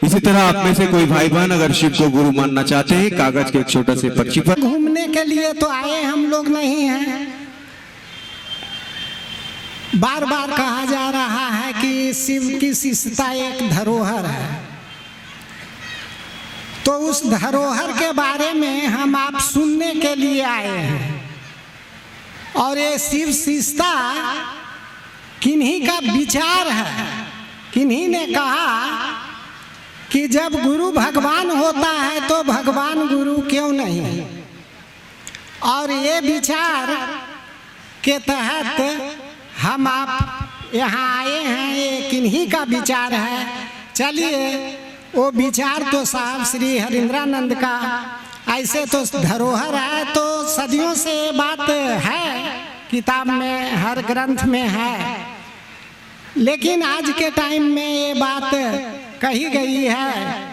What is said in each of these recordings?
इसी तरह आप में से कोई भाई बहन अगर शिव को गुरु मानना चाहते हैं, कागज के एक छोटे से पर्ची पर घूमने के लिए तो आए हम लोग नहीं हैं। बार बार कहा जा रहा है कि शिव की शिष्यता एक धरोहर है, तो उस धरोहर के बारे में हम आप सुनने के लिए आए हैं। और ये शिव शिष्यता किन्हीं का विचार है। किन्हीं ने कहा कि जब गुरु भगवान होता है तो भगवान गुरु क्यों नहीं। और ये विचार के तहत हम आप यहाँ आए हैं। ये किन्हीं का विचार है। चलिए, वो विचार तो साहब श्री हरिंद्रानंद का, ऐसे तो धरोहर है, तो सदियों से बात है, किताब में हर ग्रंथ में है, लेकिन आज के टाइम में ये बात कही गई है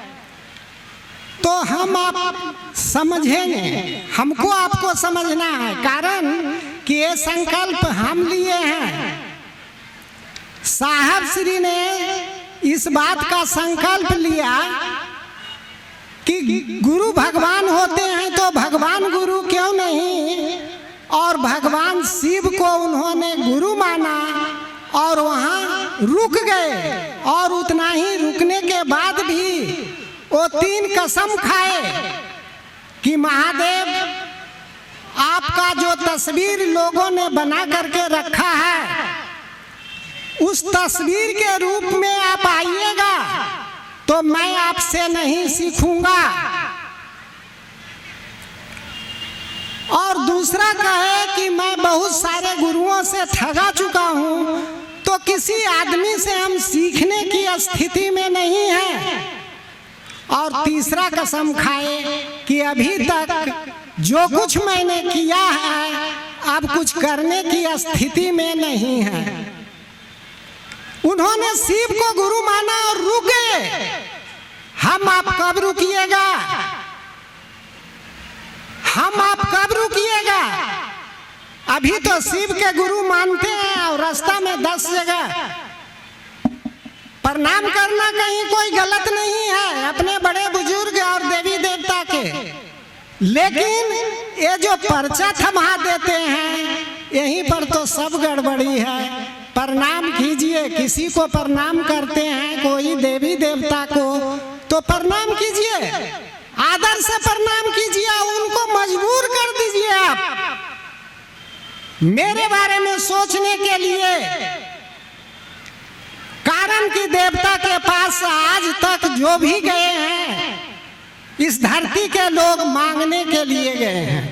तो हम आप समझेंगे। हमको आपको समझना है, कारण कि ये संकल्प हम लिए हैं। साहब श्री ने इस बात का संकल्प लिया कि गुरु भगवान होते हैं तो भगवान गुरु क्यों नहीं। और भगवान शिव को उन्होंने गुरु माना और वहाँ रुक गए। और उतना ही रुकने के बाद भी वो 3 कसम खाए कि महादेव, आपका जो तस्वीर लोगों ने बना करके रखा है, उस तस्वीर के रूप में आप आइएगा तो मैं आपसे नहीं सीखूंगा। और दूसरा कहे कि मैं बहुत सारे गुरुओं से ठगा चुका हूँ, तो किसी आदमी से हम सीखने की स्थिति में नहीं हैं। और तीसरा कसम खाए कि अभी तक जो कुछ मैंने किया है अब कुछ करने की स्थिति में नहीं है। उन्होंने शिव को गुरु माना और रुक गए। हम आप कब रुकिएगा? हम आप कब रुकिएगा? अभी तो शिव के गुरु मानते हैं और रास्ता में 10 जगह प्रणाम करना कहीं कोई गलत नहीं है, अपने बड़े बुजुर्ग और देवी देवता के। लेकिन ये जो पर्चा थमा देते हैं, यहीं पर तो सब गड़बड़ी है। प्रणाम कीजिए, किसी को प्रणाम करते हैं, कोई देवी देवता को, तो प्रणाम कीजिए, आदर से प्रणाम कीजिए, उनको मजबूर कर दीजिए आप मेरे बारे में सोचने के लिए। कारण कि देवता के पास आज तक जो भी गए हैं, इस धरती के लोग मांगने के लिए गए हैं।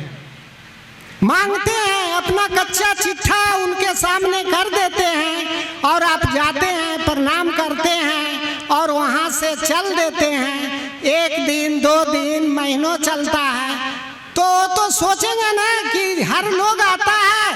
मांगते हैं, अपना कच्चा चिट्ठा उनके सामने कर देते हैं और आप जाते हैं, प्रणाम करते हैं और वहां से चल देते हैं। 1 दिन 2 दिन महीनों चलता है तो सोचेंगे ना कि हर लोग आता है,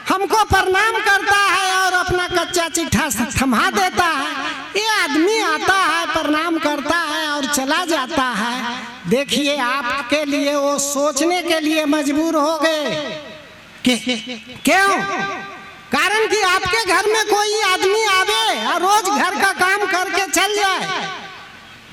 हमको प्रणाम करता है और अपना कच्चा चिट्ठा थमा देता है। ये आदमी आता है, प्रणाम करता है और चला जाता है। देखिए, आपके लिए वो सोचने के लिए मजबूर हो गए कि क्यों? कारण कि आपके घर में कोई आदमी आवे और रोज घर का काम करके चल जाए,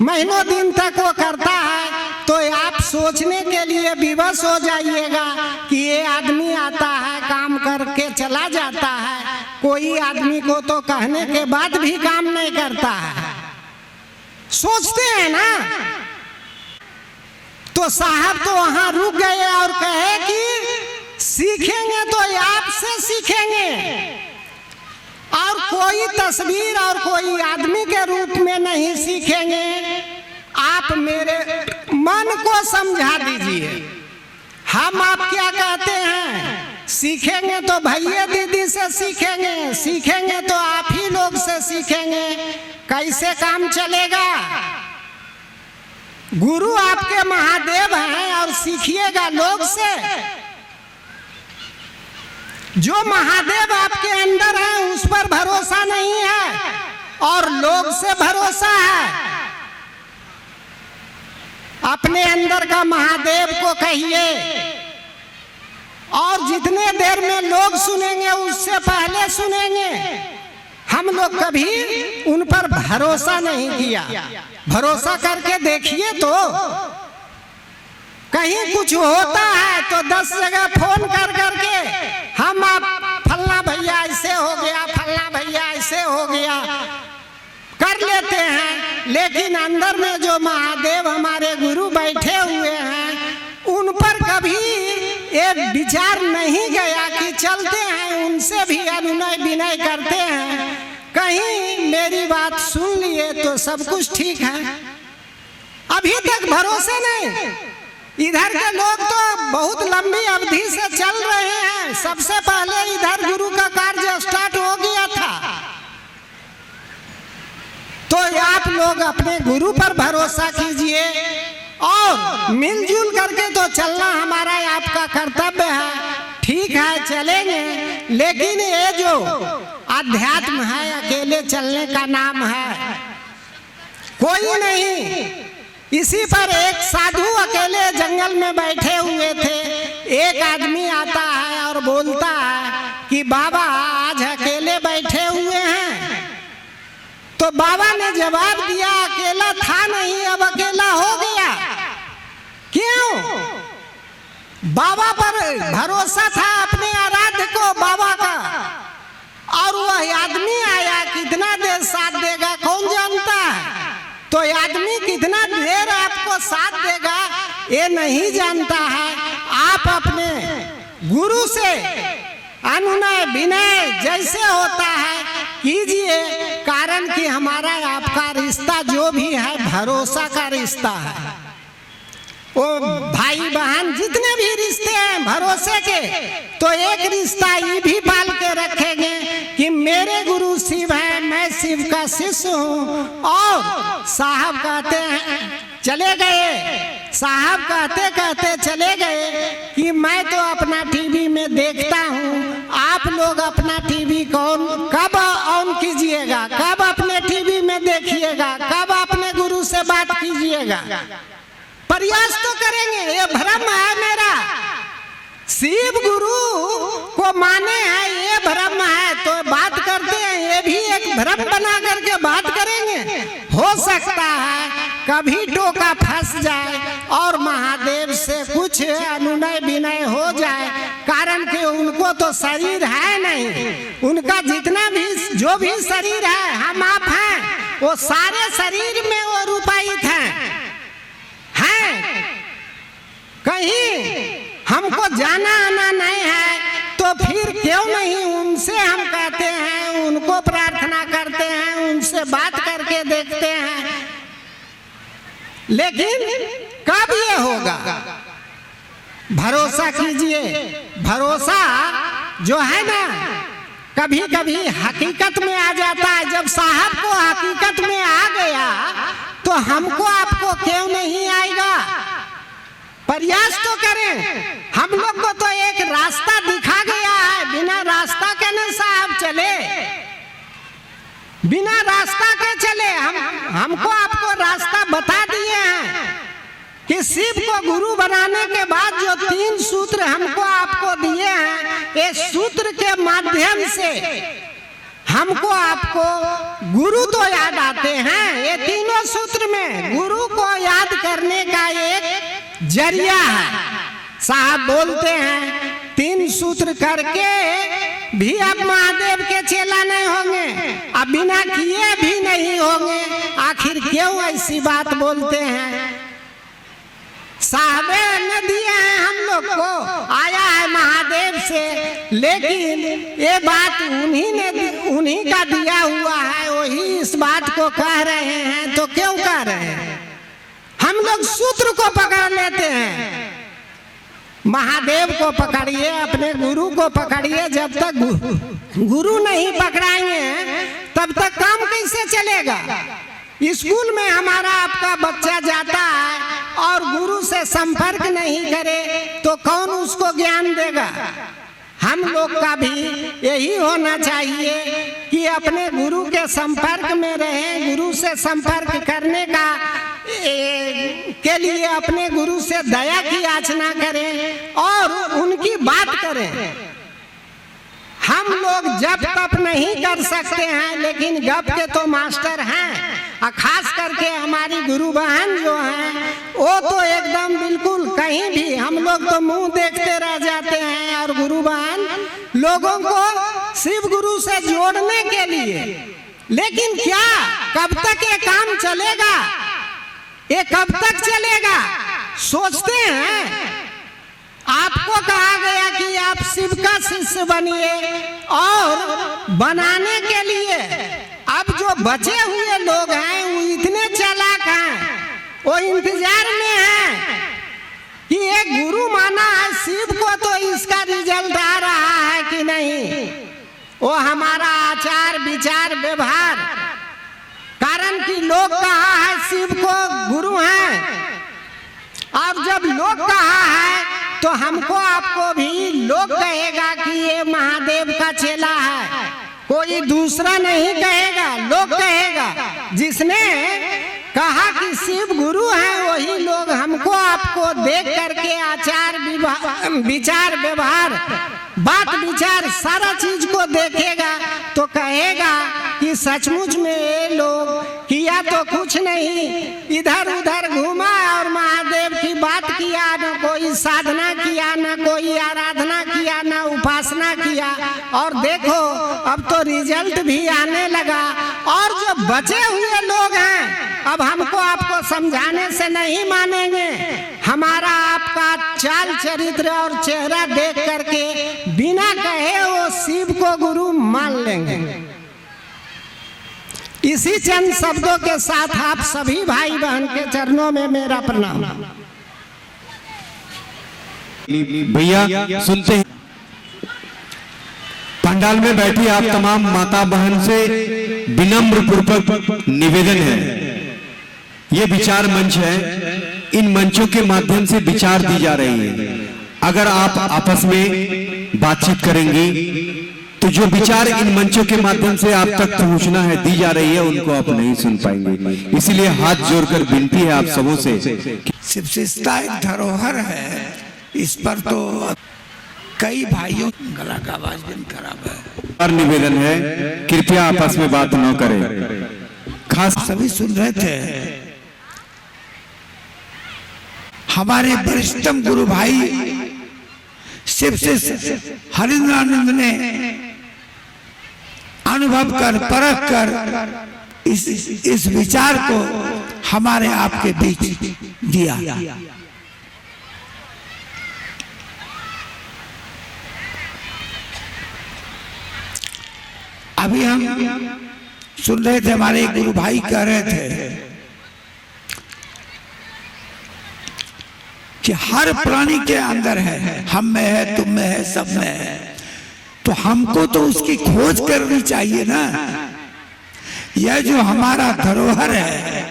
महीनों दिन तक वो करता है, तो आप सोचने के लिए विवश हो जाइएगा कि ये आदमी आता है, काम करके चला जाता है। कोई आदमी को तो कहने के बाद भी काम नहीं करता है। सोचते हैं ना। तो साहब तो वहां रुक गए और कहे कि सीखेंगे तो आपसे सीखेंगे, और कोई तस्वीर और कोई आदमी के रूप में नहीं सीखेंगे। आप मेरे मन को समझा दीजिए। हम आप क्या कहते हैं? सीखेंगे तो भैया दीदी से सीखेंगे, सीखेंगे तो आप ही लोग से सीखेंगे। कैसे काम चलेगा? गुरु आपके महादेव हैं और सीखिएगा लोग से। जो महादेव आपके अंदर है उस पर भरोसा नहीं है और लोग से भरोसा है। अपने अंदर का महादेव को कहिए, और जितने देर में लोग सुनेंगे उससे पहले सुनेंगे। हम हम लोग कभी उन पर भरोसा नहीं किया। भरोसा करके देखिए तो कहीं कुछ होता है तो 10 जगह फोन कर करके हम आप फलना भैया ऐसे हो गया, फलना भैया ऐसे हो गया कर लेते हैं। लेकिन अंदर में जो महादेव हमारे गुरु बैठे हुए हैं उन पर कभी एक विचार नहीं गया कि चलते हैं उनसे भी अनुनय विनय करते हैं, कहीं मेरी बात सुन लिए तो सब कुछ ठीक है। अभी तक भरोसे नहीं। इधर के लोग तो बहुत लंबी अवधि से चल रहे हैं। सबसे पहले इधर गुरु का कार्य स्टार्ट हो गया था। तो आप लोग अपने गुरु पर भरोसा कीजिए और मिलजुल करके तो चलना हमारा आपका कर्तव्य है। ठीक है चलेंगे, लेकिन ये जो अध्यात्म है अकेले चलने का नाम है, कोई नहीं। इसी पर एक साधु अकेले जंगल में बैठे हुए थे। एक आदमी आता है और बोलता है कि बाबा आज अकेले बैठे हुए हैं। तो बाबा ने जवाब दिया अकेला था नहीं, अब अकेला हो गया। क्यों? बाबा पर भरोसा था अपने आराध्य को, बाबा का। और वह आदमी आया, कितना देर साथ देगा कौन जानता है। तो आदमी कितना देर आपको साथ देगा ये नहीं जानता है। आप अपने गुरु से अनुनय विनय जैसे होता है कीजिए, कारण कि हमारा आपका रिश्ता जो भी है भरोसा का रिश्ता है। वो भाई बहन जितने भी रिश्ते हैं भरोसे के, तो एक रिश्ता ये भी पाल के रखेंगे कि मेरे गुरु शिव है, मैं शिव का शिष्य हूँ। और साहब कहते हैं चले गए, साहब कहते कहते चले गए कि मैं तो अपना टीवी में देखता हूँ, आप लोग अपना टीवी कब ऑन कीजिएगा, कब अपने टीवी में देखिएगा, कब अपने गुरु से बात कीजिएगा। प्रयास तो करेंगे। ये भ्रम है मेरा, शिव गुरु को माने हैं ये भ्रम है, तो बात करते हैं ये भी एक भ्रम बना करके बात करेंगे। हो सकता है कभी टोका फंस जाए और महादेव से कुछ अनुनय विनय हो जाए, कारण कि उनको तो शरीर है नहीं। उनका जितना भी जो भी शरीर है हम आप हैं, वो सारे शरीर में वो रूपायित हैं। कहीं हमको जाना आना नहीं है तो फिर क्यों नहीं उनसे हम कहते हैं, उनको प्रार्थना करते हैं, उनसे बात करके देखते हैं। लेकिन कब ये होगा? भरोसा कीजिए। भरोसा जो है ना कभी कभी हकीकत में आ जाता है। जब साहब को हकीकत में आ गया तो हमको आपको क्यों नहीं आएगा? प्रयास तो करें। हम लोग को तो एक रास्ता दिखा गया है, बिना रास्ता के न साहब चले, बिना रास्ता के चले। हमको आपको रास्ता बता दिए हैं कि शिव को गुरु बनाने के बाद जो 3 सूत्र हमको आपको दिए हैं, ये सूत्र के माध्यम से हमको आपको गुरु तो याद आते हैं। ये तीनों सूत्र में गुरु को याद करने का एक जरिया है। साहब बोलते हैं 3 सूत्र करके भी आप महादेव के चेला नहीं होंगे, अब बिना किए भी नहीं होंगे। आखिर क्यों ऐसी बात बोलते हैं? साहबे ने दिए हैं हम लोग को, आया है महादेव से, लेकिन ये बात उन्हीं का दिया हुआ है, वही इस बात को कह रहे हैं। तो क्यों कह रहे हैं? हम लोग सूत्र को पकड़ लेते हैं। महादेव को पकड़िए, अपने गुरु को पकड़िए। जब तक गुरु नहीं पकड़ाएंगे तब तक काम कैसे चलेगा? स्कूल में हमारा आपका बच्चा जाता है और गुरु से संपर्क नहीं करे तो कौन उसको ज्ञान देगा? हम लोग का भी यही होना चाहिए कि अपने गुरु के संपर्क में रहें, गुरु से संपर्क करने का के लिए अपने गुरु से दया की याचना करें और उनकी बात करें। हम हम लोग जप तप नहीं कर सकते हैं, लेकिन गप के तो मास्टर हैं। और खास करके हमारी गुरु बहन जो हैं वो तो एकदम बिल्कुल कहीं भी, हम लोग तो मुंह देखते रह जाते हैं। और गुरु बहन लोगों को शिव गुरु से जोड़ने के लिए, लेकिन क्या कब तक ये काम चलेगा, ये कब तक चलेगा? सोचते हैं आपको कहा गया कि आप शिव का शिष्य बनिए, और बनाने के लिए अब जो बचे हुए लोग हैं वो इतने चालाक हैं, वो इंतजार में हैं कि एक गुरु माना है शिव को, तो इसका रिजल्ट आ रहा है कि नहीं। वो हमारा आचार विचार व्यवहार, कारण कि लोग कहा है शिव को गुरु हैं। अब जब लोग कहा है तो हमको आपको भी लोग कहेगा कि ये महादेव का चेला है, कोई दूसरा नहीं कहेगा, लोग कहेगा। जिसने कहा कि शिव गुरु हैं वही लोग हमको आपको देख करके आचार विचार व्यवहार बात विचार सारा चीज को देखेगा तो कहेगा कि सचमुच में ये लोग किया तो कुछ नहीं, इधर उधर घूमा और महादेव की बात किया, न कोई साधना किया, न कोई आराधना किया, न उपासना किया। और देखो अब तो रिजल्ट भी आने लगा। और जो बचे हुए लोग हैं अब हमको आपको समझाने से नहीं मानेंगे, हमारा आपका चाल चरित्र और चेहरा देख करके बिना कहे वो शिव को गुरु मान लेंगे। इसी चंद शब्दों के साथ आप सभी भाई बहन के चरणों में मेरा प्रणाम। भैया सुनते हैं, पंडाल में बैठी आप तमाम माता बहन से विनम्र पूर्वक निवेदन है, ये विचार मंच है, इन मंचों के माध्यम से विचार दी जा रही है। अगर आप आपस में बातचीत करेंगे तो जो विचार इन मंचों के माध्यम से आप तक पहुंचना है दी जा रही है उनको आप नहीं सुन पाएंगे। इसलिए हाथ जोड़कर विनती है आप सबों से, शिव शिष्टता एक धरोहर है, इस पर तो कई भाइयों गला का आवाज भी खराब है। और निवेदन है कृपया आपस में बात न करें। खास सभी सुन रहे थे, हमारे वरिष्ठतम गुरु भाई शिव शिष्य हरिंद्रानंद ने अनुभव कर परख कर इस विचार को हमारे आपके बीच दिया। अभी हम सुन रहे थे, हमारे गुरु भाई कह रहे थे कि हर प्राणी के अंदर है, हम में है, तुम में है, सब में है, तो हमको तो उसकी खोज करनी चाहिए ना। यह जो हमारा धरोहर है,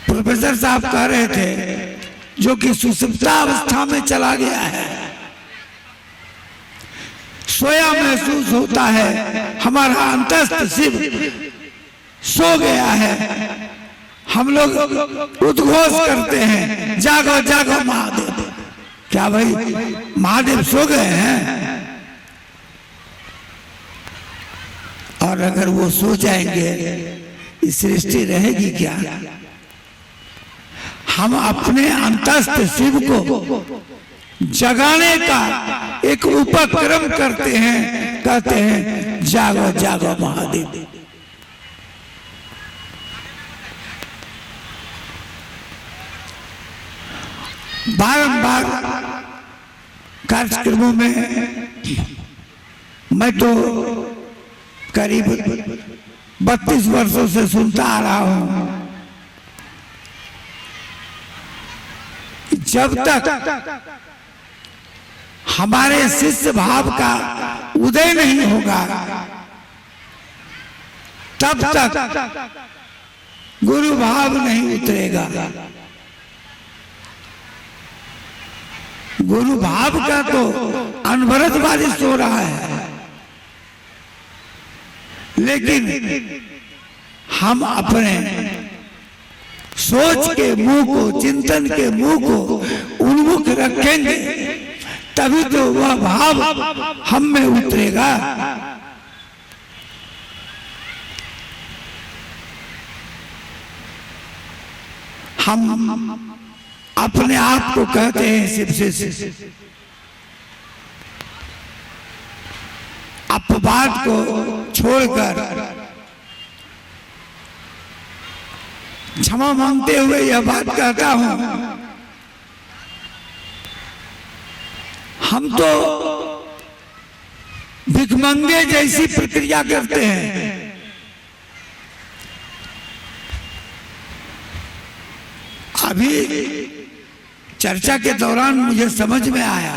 प्रोफेसर साहब कह रहे थे, जो कि सुषुप्ता अवस्था में चला गया है, सोया महसूस होता है, हमारा अंतस्थ शिव सो गया है, हम लोग उद्घोष करते हैं जागो जागो महादेव। क्या भाई महादेव सो गए हैं? और अगर वो सो जाएंगे इस सृष्टि रहेगी क्या? हम अपने अंतस्थ शिव को जगाने का एक उपक्रम करते हैं, कहते हैं जागो जागो महादेव। बारंबार कार्यक्रमों में मैं तो करीब 32 वर्षों से सुनता आ रहा हूं, जब तक हमारे शिष्य भाव का उदय नहीं होगा तब तक गुरु भाव नहीं उतरेगा। गुरु भाव का तो अनवरत बारिश हो रहा है, लेकिन हम अपने सोच के मुंह को, चिंतन के मुंह को उन्मुख रखेंगे तभी तो वह भाव हम में उतरेगा। हम अपने आप को कहते हैं शिव से, अपवाद को छोड़कर क्षमा मांगते हुए यह बात कहता हूं, हम तो भिखमंगे जैसी प्रक्रिया करते हैं। अभी चर्चा के दौरान मुझे समझ में आया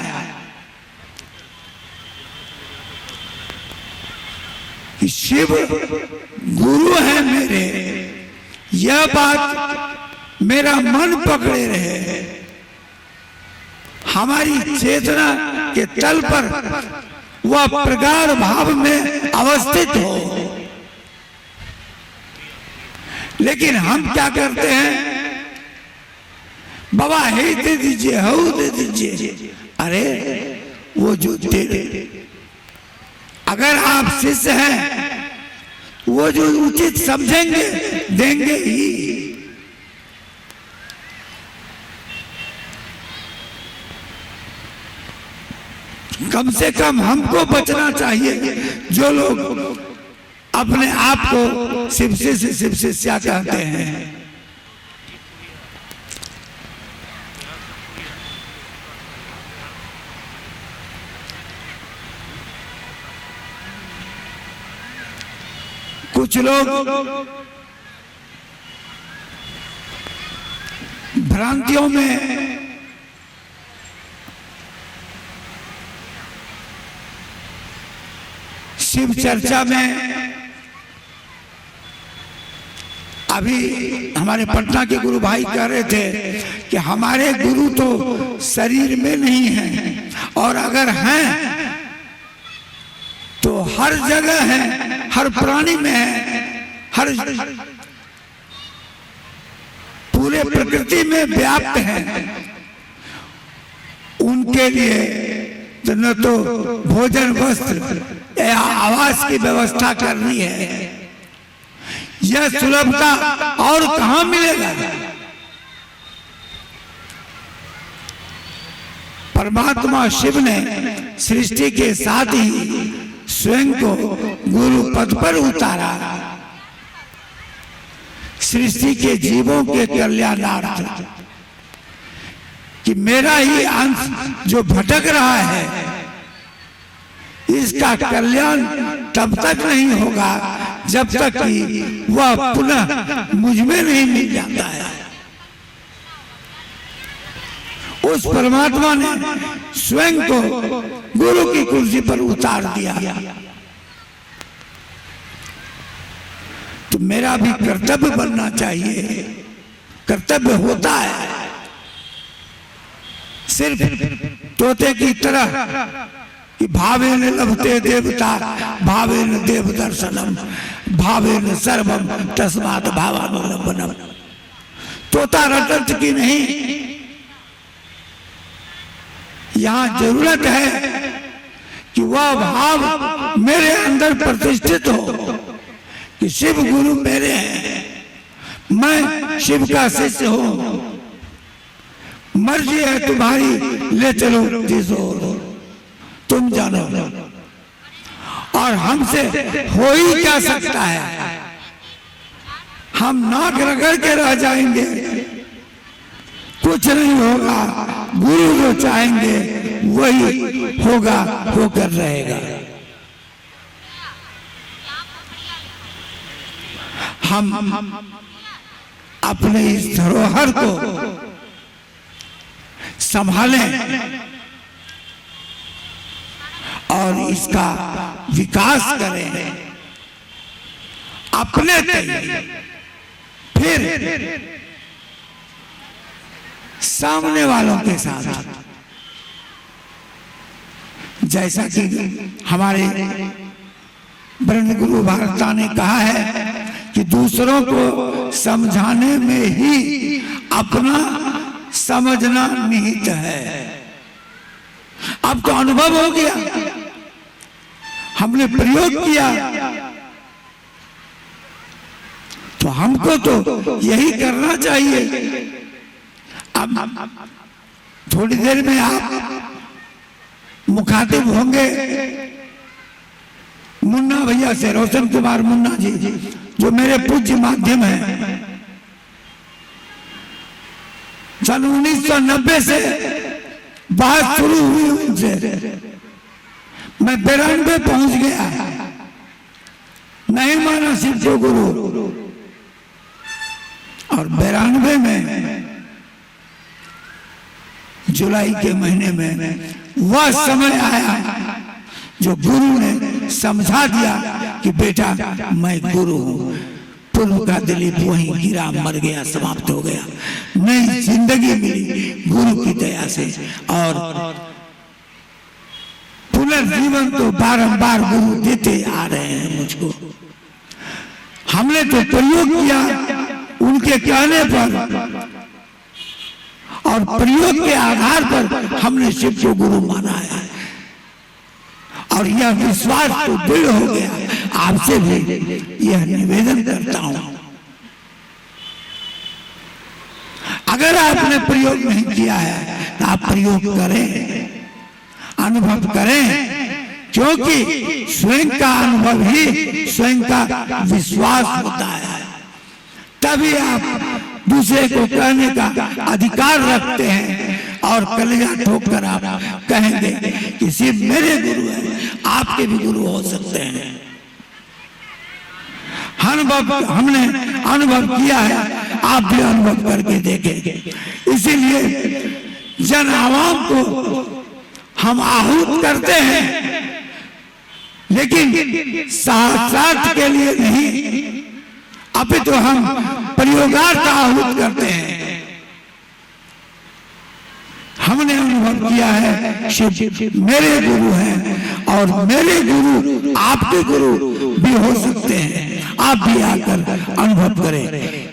कि शिव गुरु है मेरे, यह बात मेरा मन पकड़े रहे, हमारी चेतना के तल पर वह प्रगाढ़ भाव में अवस्थित हो। लेकिन हम क्या करते हैं, बाबा हे दे दीजिए, हऊ दे दीजिए। अरे वो जो दे, अगर आप शिष्य हैं, वो जो उचित समझेंगे देंगे ही। कम से कम हमको बचना चाहिए जो लोग अपने आप को शिव शिष्या कहते हैं। कुछ लोग भ्रांतियों में शिव चर्चा में, अभी हमारे पटना के गुरु भाई कह रहे थे कि हमारे गुरु तो शरीर में नहीं हैं, और अगर हैं तो हर जगह है, हर प्राणी में है, हर पूरे प्रकृति में व्याप्त है। उनके लिए तो न तो भोजन, वस्त्र या आवास की व्यवस्था करनी है, यह सुलभता और कहां मिलेगा। परमात्मा शिव ने सृष्टि के साथ ही स्वयं को गुरु पद पर उतारा, सृष्टि के जीवों के कल्याणार्थ, कि मेरा ही अंश जो भटक रहा है, इसका कल्याण तब तक नहीं होगा जब तक कि वह पुनः मुझ में नहीं मिल जाता है। उस परमात्मा ने स्वयं को गुरु की कुर्सी पर उतार दिया। तो मेरा भी कर्तव्य बनना चाहिए, कर्तव्य होता है। सिर्फ तोते की तरह कि भावेन लभते देवता, भावेन देव दर्शनम, भावेन सर्वम तस्मात् भावानुलंबनम। तोता रटत की नहीं, यहां जरूरत है कि वह भाव मेरे अंदर प्रतिष्ठित हो कि शिव गुरु मेरे हैं, मैं शिव का शिष्य हूं, मर्जी है तुम्हारी, ले चलो जिस ओर तुम जानो। और हमसे हो ही क्या सकता है, हम नाक रगड़ के रह जाएंगे, कुछ नहीं होगा। गुरु जो चाहेंगे वही होगा, होकर रहेगा। हम अपने इस धरोहर को संभालें और इसका विकास करें अपने तरीके, फिर सामने वालों के साथ। जैसा कि हमारे ब्रह्म गुरु भारता ने कहा है कि दूसरों को समझाने में ही अपना समझना निहित है। अब तो अनुभव हो गया, हमने प्रयोग किया, तो हमको तो यही करना चाहिए। अब थोड़ी देर में आप मुखातिब होंगे मुन्ना भैया से, रोशन कुमार मुन्ना जी, जो मेरे पूज्य माध्यम हैं। सन 1990 से बात शुरू हुई उनसे, मैं 92 पहुंच गया, नहीं माना शिव को गुरु। और 92 में जुलाई के महीने में वह समय आया जो गुरु ने समझा दिया कि बेटा मैं गुरु हूं। पूर्व का दिलीप वहीं गिरा, मर गया, समाप्त हो गया। नई जिंदगी मिली गुरु की दया से, और पुनर्जीवन तो बारंबार गुरु देते आ रहे हैं मुझको। हमने तो प्रयोग किया उनके कहने पर, और प्रयोग के आधार पर हमने शिव को गुरु माना है, और यह विश्वास तो दृढ़ हो गया। आपसे भी यह निवेदन करता हूं, अगर आपने प्रयोग नहीं किया है तो आप प्रयोग करें, अनुभव करें, क्योंकि स्वयं का अनुभव ही स्वयं का विश्वास होता है। तभी आप दूसरे को कहने का अधिकार रखते हैं, और कलेजा ठोक कर आप कहेंगे कि सिर्फ मेरे गुरु हैं, आपके भी गुरु हो सकते हैं। हमने अनुभव किया है, आप भी अनुभव करके देखें। इसीलिए जन आवाम को हम आहूत करते हैं, लेकिन साथ के लिए नहीं, अभी तो हम प्रयोगार्थ आहूत करते हैं। हमने अनुभव किया है शिव मेरे गुरु हैं, और मेरे गुरु आपके गुरु भी हो सकते हैं। आप भी आकर अनुभव करें।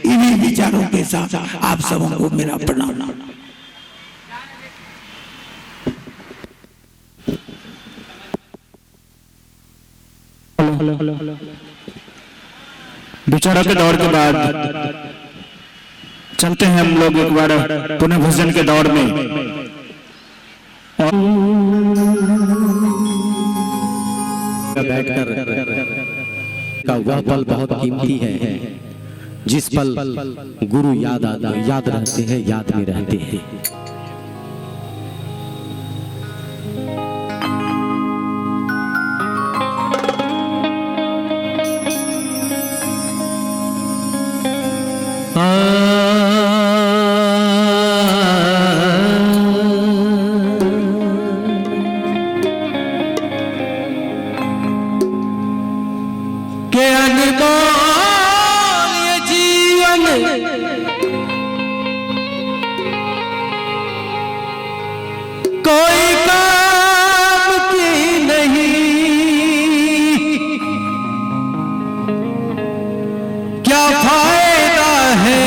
इन्हीं विचारों के साथ आप सबों को मेरा प्रणाम। विचारों के दौर के बाद चलते हैं हम लोग एक बार पुनः भजन के दौर में। बैठकर का वह पल बहुत कीमती है, जिस पल गुरु याद रहते हैं, याद में रहते हैं। कोई काम की नहीं, क्या फायदा है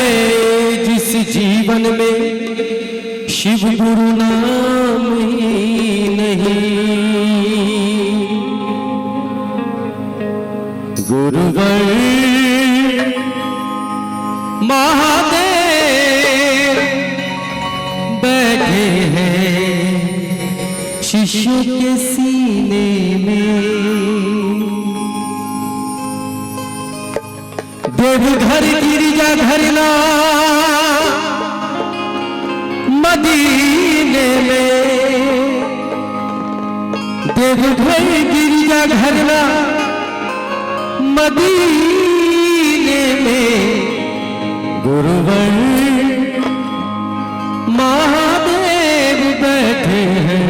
जिस जीवन में शिव गुरु नाम ही नहीं। गुरुवर महादेव बैठे हैं शिष्यों के सीने में। देवघर गिरिजा धरना मदीने में, देवघर गिरिजा धरना मदीने में। गुरुवर महादेव बैठे हैं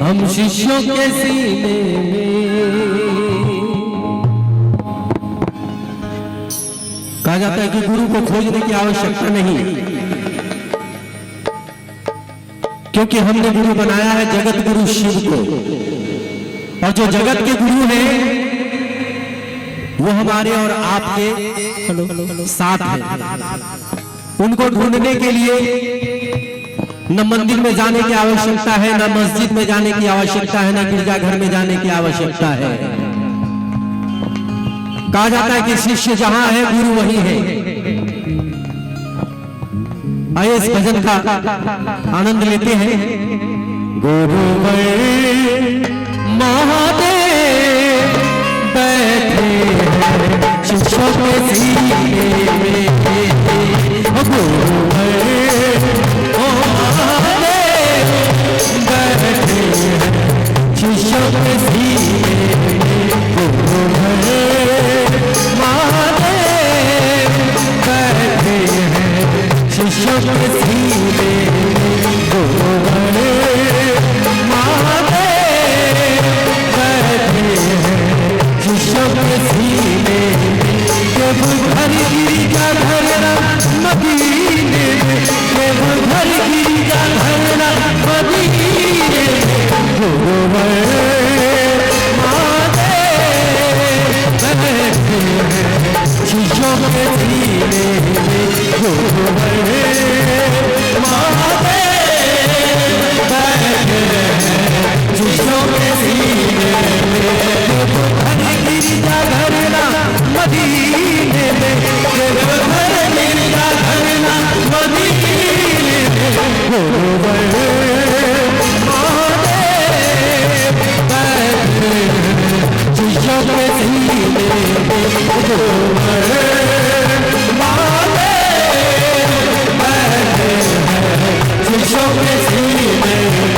हम शिष्यों के सीने में। कहा जाता है कि गुरु को खोजने की आवश्यकता नहीं, क्योंकि हमने गुरु बनाया है जगत गुरु शिव को, और जो जगत के गुरु हैं वो हमारे और आपके साथ हैं। उनको ढूंढने के लिए न मंदिर में जाने की आवश्यकता है, न मस्जिद में जाने की आवश्यकता है, न गिरजाघर में जाने की आवश्यकता है। कहा जाता है कि शिष्य जहां है गुरु वहीं है। आइए इस भजन का आनंद लेते हैं। गुरुवर महादेव बैठे हैं शिष्यों के सीने में, गुरुवर महादेव बैठे हैं शिष्यों के सीने में, गुरुवर महादेव बैठे हैं शिष्यों के सीने में, गुरुवर महादेव बैठे हैं शिष्यों के सीने में। जब घर गिरिजा धरना मदीने में, जब घर गिरिजा धरना मदीने में, गुरुवर शिष्यों के सीने में, गुरुवर महादेव बैठे हैं शिष्यों के सीने में। घर गिरिजा धरना मदीने में, घर गिरिजा धरना मदीने में, गुरुवर महादेव बैठे हैं शिष्यों के सीने में, गुरुवर महादेव बैठे हैं शिष्यों के सीने में।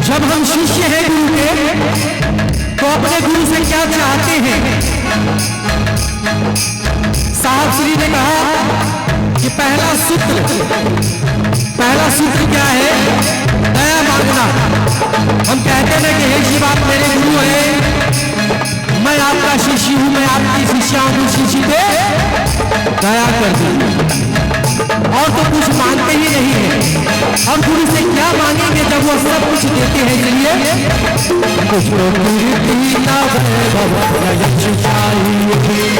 जब हम शिष्य हैं गुरु के, तो अपने गुरु से क्या चाहते हैं? साहब श्री ने कहा कि पहला सूत्र क्या है? दया मांगना। हम कहते हैं कि हे शिव आप मेरे गुरु हैं, मैं आपका शिष्य हूं, मैं आपकी शिष्या हूं, शिष्य पे दया कर दीजिए। और तो कुछ मांगते ही नहीं है। और गुरु से क्या मांगेंगे जब वो सब कुछ देते हैं? चलिए, मुझको कीर्ति ना वैभव न यश चाहिए,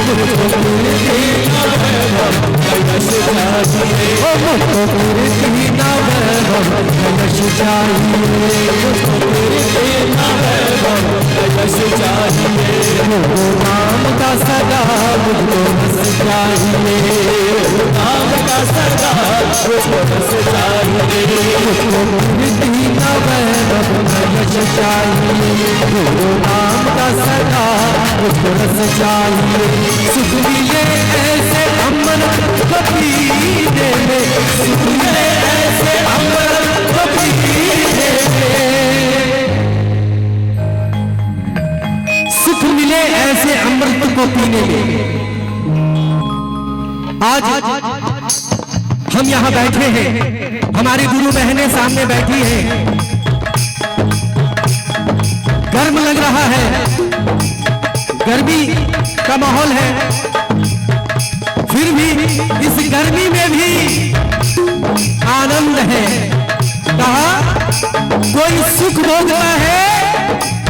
मुझको कीर्ति ना वैभव न यश चाहिए, ओ मुझको कीर्ति ना वैभव न यश चाहिए, मुझको कीर्ति ना वैभव न यश चाहिए, गुरु नाम का सदा मुझको रस चाहिए, नाम का सदा मुझको रस चाहिए, मुझको कीर्ति न वैभव न यश चाहिए, गुरु नाम का सदा मुझको रस चाहिए। सुख मिले ऐसे अमृत को पीने में, सुख मिले ऐसे अमृत को पीने में, सुख मिले ऐसे अमृत को पीने में। आज हम यहाँ बैठे हैं, हमारी गुरु बहनें सामने बैठी हैं, गर्म लग रहा है, गर्मी का माहौल है, फिर भी इस गर्मी में भी आनंद है। कहा कोई सुख भोगता है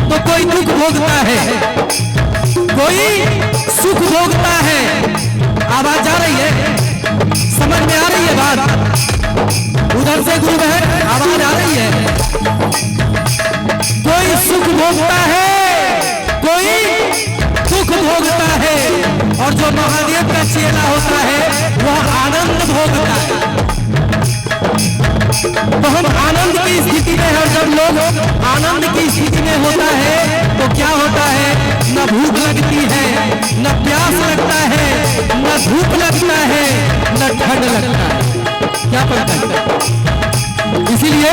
तो कोई दुख भोगता है, कोई सुख भोगता है। आवाज आ रही है? समझ में आ रही है बात? उधर से गुरु बहन आवाज आ रही है? कोई सुख भोगता है, कोई दुख भोगता है, और जो महादेव का चेला होता है वह आनंद भोगता है। तो हम आनंद की स्थिति में है, और जब लोग आनंद की स्थिति में होता है तो क्या होता है? न भूख लगती है, न प्यास लगता है, न धूप लगता है, न ठंड लगता है। क्या पता है? इसीलिए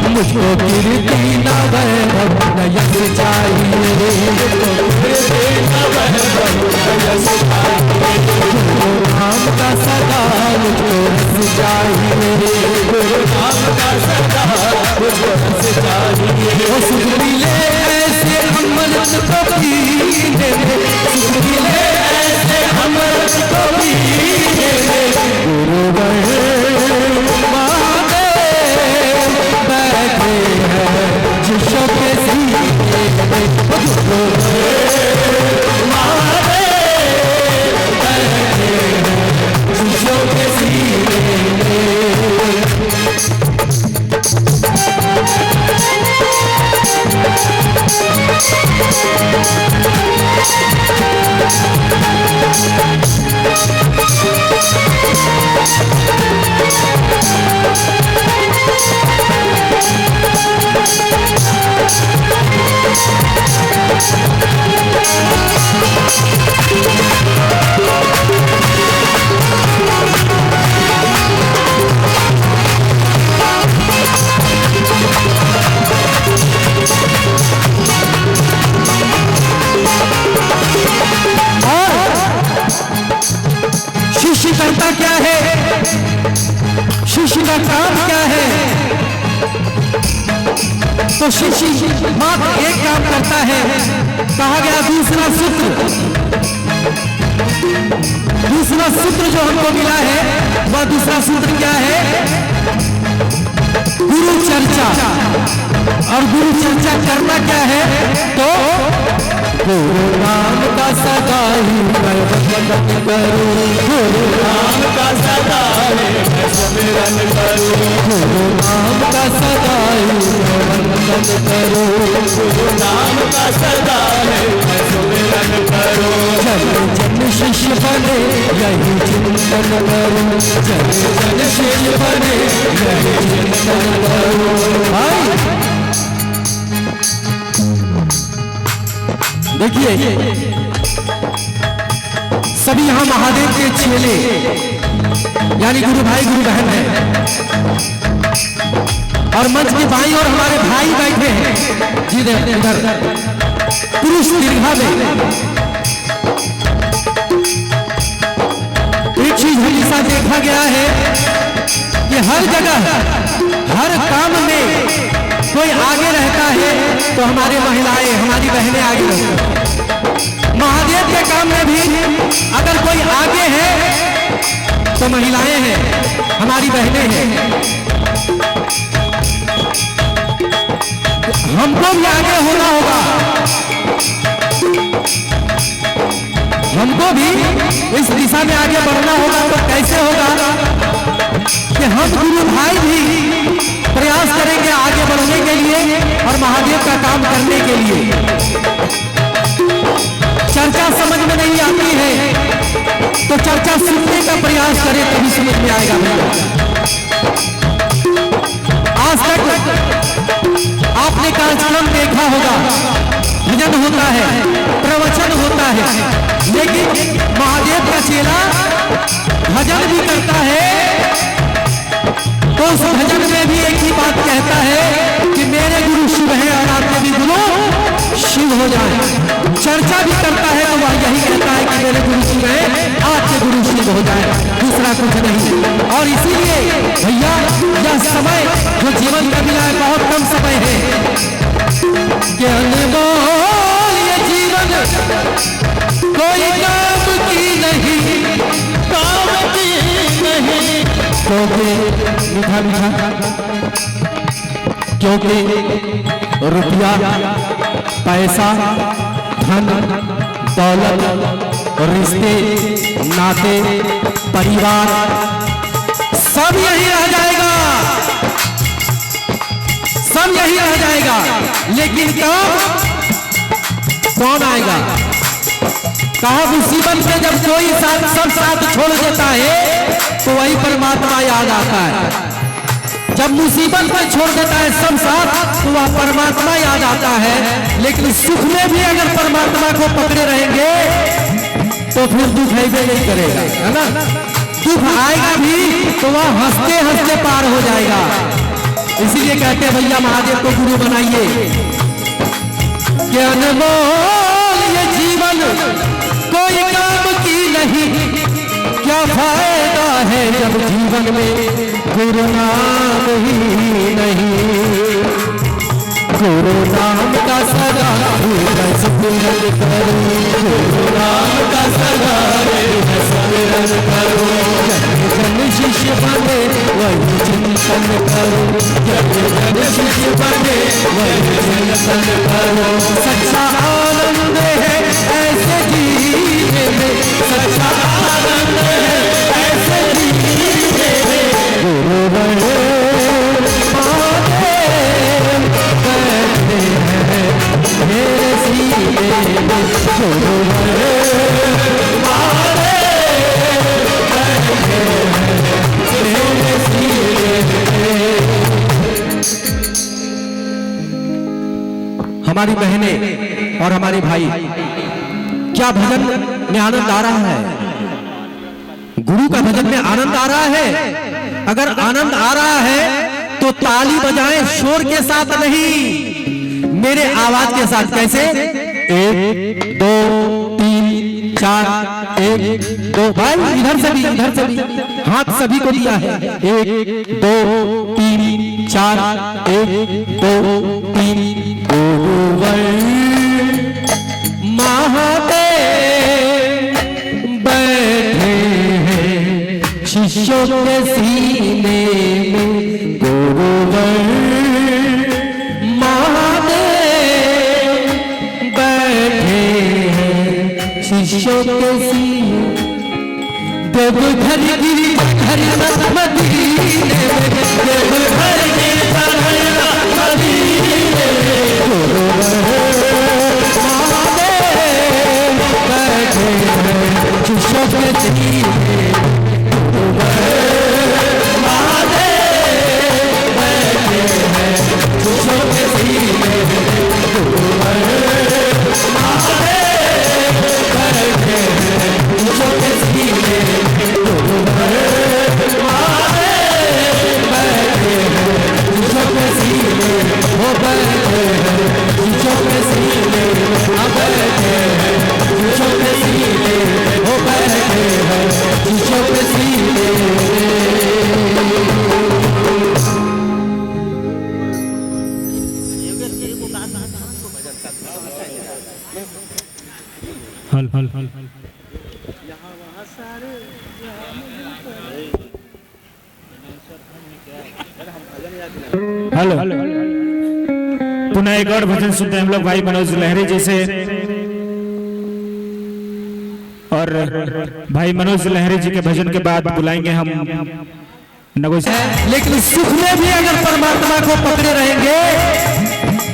मुझको कीर्ति न वैभव न यश चाहिए, मुझको कीर्ति न वैभव न यश चाहिए, नाम का सदा मुझको रस चाहिए, गुरु नाम का सदा मुझको रस चाहिए। वो सुख मिले ऐसे अमृत को पीने में, सुख मिले ऐसे अमृत को पीने में, गुरुवर महादेव बैठे हैं शिष्यों के सीने में, गुरुवर महादेव बैठे हैं शिष्यों के सीने में। शिष्य करता क्या है, शिष्य का काम क्या है? तो शिष्य मात्र एक काम करता है। कहा गया दूसरा सूत्र जो हमको मिला है, वह दूसरा सूत्र क्या है? गुरु चर्चा। और गुरु चर्चा करना क्या है? तो गुरु नाम का सदा ही मैं वंदन करूं, गुरु नाम का सदा ही मैं सिमरन करूं, गुरु नाम का सदा ही मैं वंदन करूं, गुरु नाम का सदा ही मैं सिमरन करूं। जन जन शिष्य बने यही चिंतन करूं, जन जन शिष्य बने यही चिंतन करूं। देखिए सभी यहाँ महादेव के चेले यानी गुरु भाई गुरु बहन है, और मंच के बाईं ओर हमारे भाई बैठे हैं जी इधर पुरुष दीर्घा में। एक चीज हमेशा देखा गया है कि हर जगह हर काम में कोई आगे रहता है तो हमारे महिलाएं हमारी बहनें आगे रहती हैं। महादेव के काम में भी अगर कोई आगे है तो महिलाएं हैं, हमारी बहनें हैं। हमको भी आगे होना होगा, हमको भी इस दिशा में आगे बढ़ना होगा। तो कैसे होगा कि हम गुरु भाई भी प्रयास करेंगे आगे बढ़ने के लिए और महादेव का काम करने के लिए। चर्चा समझ में नहीं आती है तो चर्चा सुनने का प्रयास करें तभी समझ में आएगा। आज तक आपने कार्यक्रम देखा होगा, भजन होता है, प्रवचन होता है, लेकिन महादेव का चेला भजन भी करता है तो उस भजन में भी एक ही बात कहता है कि मेरे गुरु शिव हैं और आपके भी गुरु शिव हो जाए। चर्चा भी करता है तो वह यही कहता है कि मेरे गुरु शिव हैं, आपके गुरु शिव हो जाए, दूसरा कुछ नहीं। और इसीलिए भैया यह समय जो जीवन का मिला है बहुत कम समय है कि अनमोल ये जीवन कोई काम की नहीं, काम की नहीं। क्योंकि रुपया पैसा धन दौलत रिश्ते नाते परिवार सब यही रह जाएगा, सब यही रह जाएगा, लेकिन कौन आएगा? कहा मुसीबत में जब कोई सब साथ छोड़ देता है तो वही परमात्मा याद आता है। जब मुसीबत में छोड़ देता है सब साथ तो वह परमात्मा याद आता है। लेकिन सुख में भी अगर परमात्मा को पकड़े रहेंगे तो फिर दुख ऐसे नहीं करेगा, है ना? दुख आएगा भी तो वह हंसते हंसते पार हो जाएगा। इसीलिए कहते हैं भैया महादेव को गुरु बनाइए। क्या अनमोल ये जीवन कोई काम की नहीं, क्या है जब जीवन में गुरु नाम ही नहीं, गुरु नाम का सदा हृदय स्मरण करो, गुरु नाम का सदा हृदय स्मरण करो, जन जन शिष्य बने वही चिंतन करो, जन जन शिष्य बने वही चिंतन करो। सच्चा आनंद है ऐसे जीने में, सच्चा आनंद है ऐसे जीने में, गुरु बने मेरे सीने में गुरु मेरे सीने में। हमारी बहनें और हमारे भाई, क्या भजन में आनंद आ रहा है? गुरु का भजन में आनंद आ रहा है? अगर आनंद आ रहा है तो ताली बजाएं, शोर के साथ नहीं, मेरे आवाज के साथ। कैसे? 1 2 3 4 1 2। भाई इधर से भी, इधर से भी हाथ सभी को दिया है। 1 2 3 4 1 2 3। महादेव बैठे हैं शिष्यों के सीने में, गुरुवर शिष्यों के सीने, देवघर गिरिधर मदीने में, देवघर गिरिधर मदीने में, महादेव बैठे हैं शिष्यों के सीने, महादेव बैठे हैं शिष्यों के सीने, हेलो, पुनः एक और भजन सुनते हैं हम लोग भाई मनोज लहरी जी से। और भाई मनोज लहरी जी के भजन के बाद बुलाएंगे हम नगोश। लेकिन सुख में भी अगर परमात्मा को पकड़े रहेंगे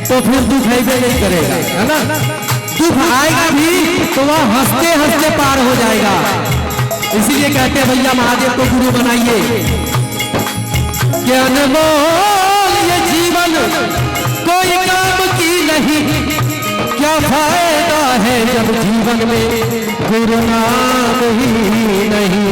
तो फिर दुख है नहीं करेगा, है ना? दुख आएगा भी तो वह हंसते हंसते पार हो जाएगा। इसीलिए कहते हैं भैया महादेव को गुरु बनाइए। ज्ञान ये जीवन कोई काम की नहीं, क्या फायदा है जब जीवन में गुरु नाम ही नहीं,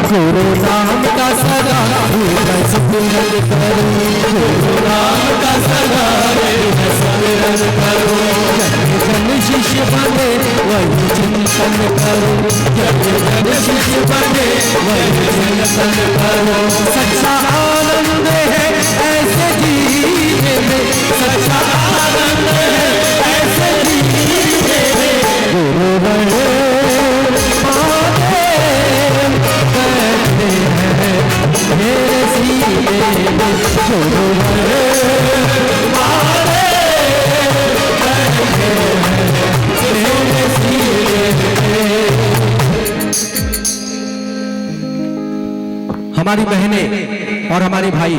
गुरु नाम का सदा हृदय स्मरण करो, गुरु नाम का सदा हृदय स्मरण करो, जन जन शिष्य बने वही चिंतन करो, जन जन शिष्य बने वही चिंतन करो। सच्चा आनंद है ऐसे जीने में, सच्चा आनंद है ऐसे जीने में, गुरु बने महादेव बैठे हैं मेरे सीने में, गुरु बने महादेव बैठे हैं मेरे सीने में। हमारी बहनें और हमारे भाई,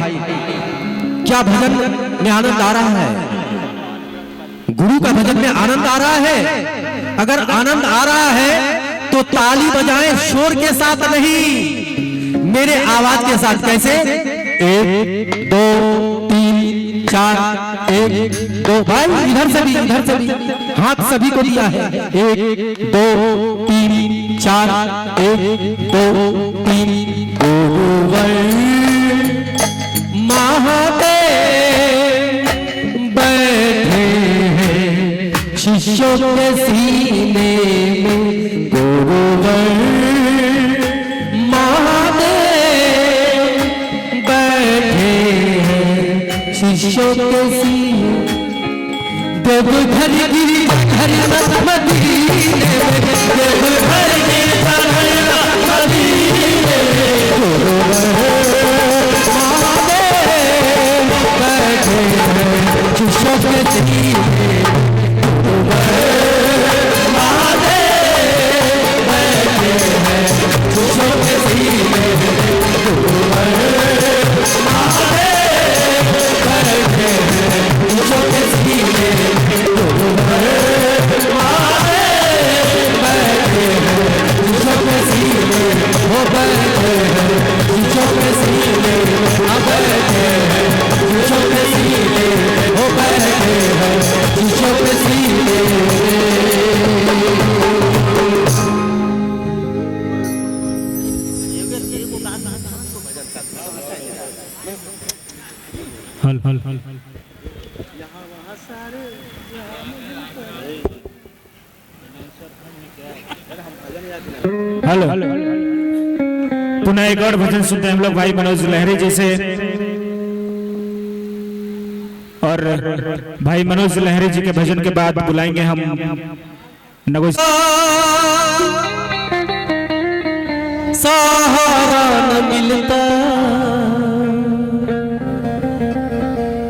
क्या भजन में आनंद आ रहा है? गुरु का भजन में आनंद आ रहा है? अगर आनंद आ रहा है तो ताली बजाएं, शोर के साथ नहीं, मेरे आवाज के साथ। कैसे? 1 2 3 4 1 2। भाई इधर से भी, इधर से भी हाथ सभी को दिया है। 1 2 3 4 1 2 3। महादेव बैठे हैं शिष्यों के सीने में, गुरुवर शिष्यों के सीने देवघर गिरिधर मदीने में, देवघर गिरिधर मदीने में महादेव बैठे हैं शिष्यों के सीने। हल हल हल हेलो पुनः एक और भजन सुनते हैं हम लोग भाई मनोज लहरी जी से। और भाई मनोज लहरी जी के भजन के बाद बुलाएंगे हम नगोई। सहारा न मिलता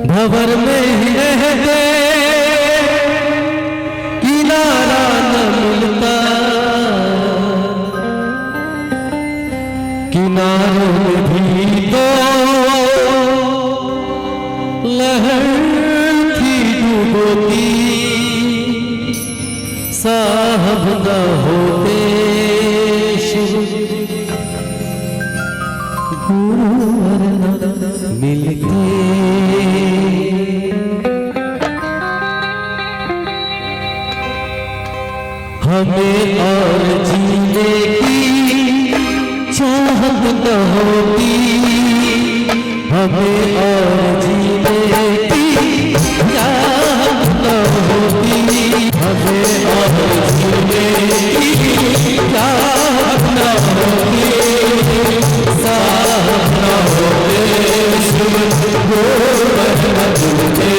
भंवर में ही रहते, किनारा न मिलता किनारों में भी तो लहर थी डूबोती, साहब न होते गुरुवर न मिलते। हमें और जीने की चाहत न होती, हमें और जीने की चाहत न होती, हमें और जीने की चाहत न होती, साहब न होते गुरुवर न मिलते।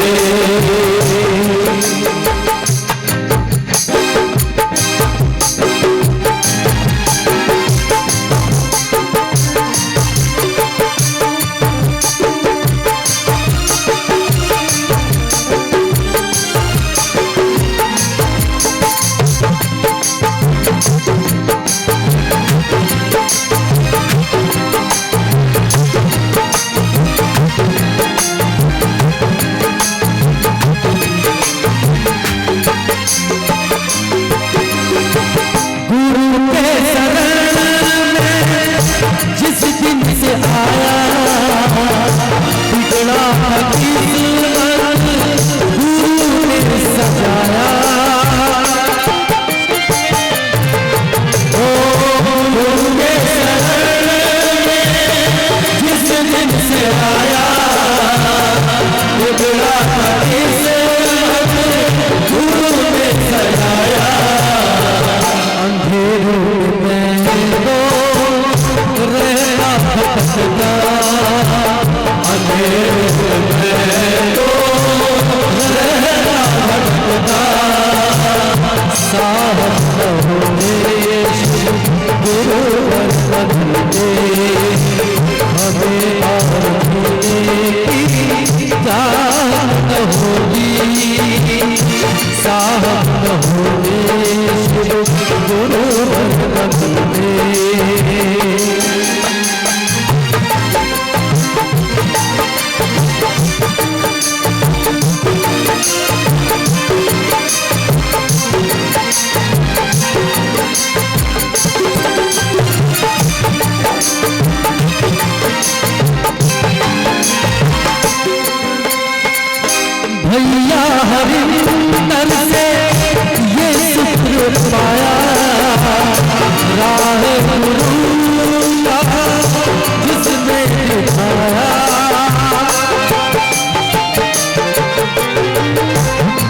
भैया हरिंदर से ये शुक्र पाया, राह गुरु का जिसने दिखाया।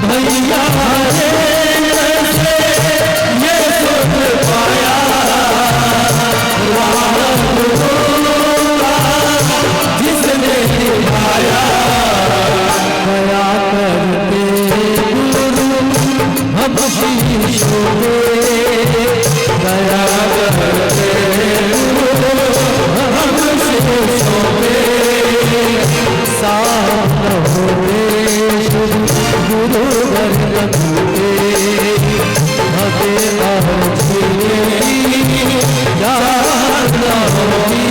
भैया हरिंदर से ये शुक्र पाया, राह गुरु का जिसने दिखाया। शीशों में दया करते हम शीशों में साफ न होते गुरु वर्ण भूले हमें आँखी याद न होती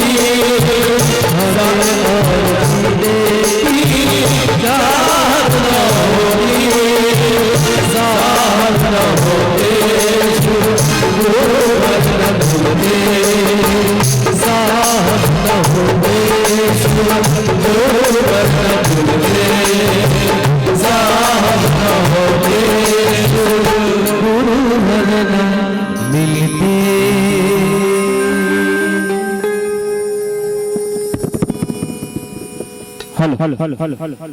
हमें आँखी याद न होती साथ न होते गुरु वर्ण भूले साथ न होते गुरु वर्ण भूले साथ न होते गुरु वर्ण मिलते। हल हल हल हल हल हल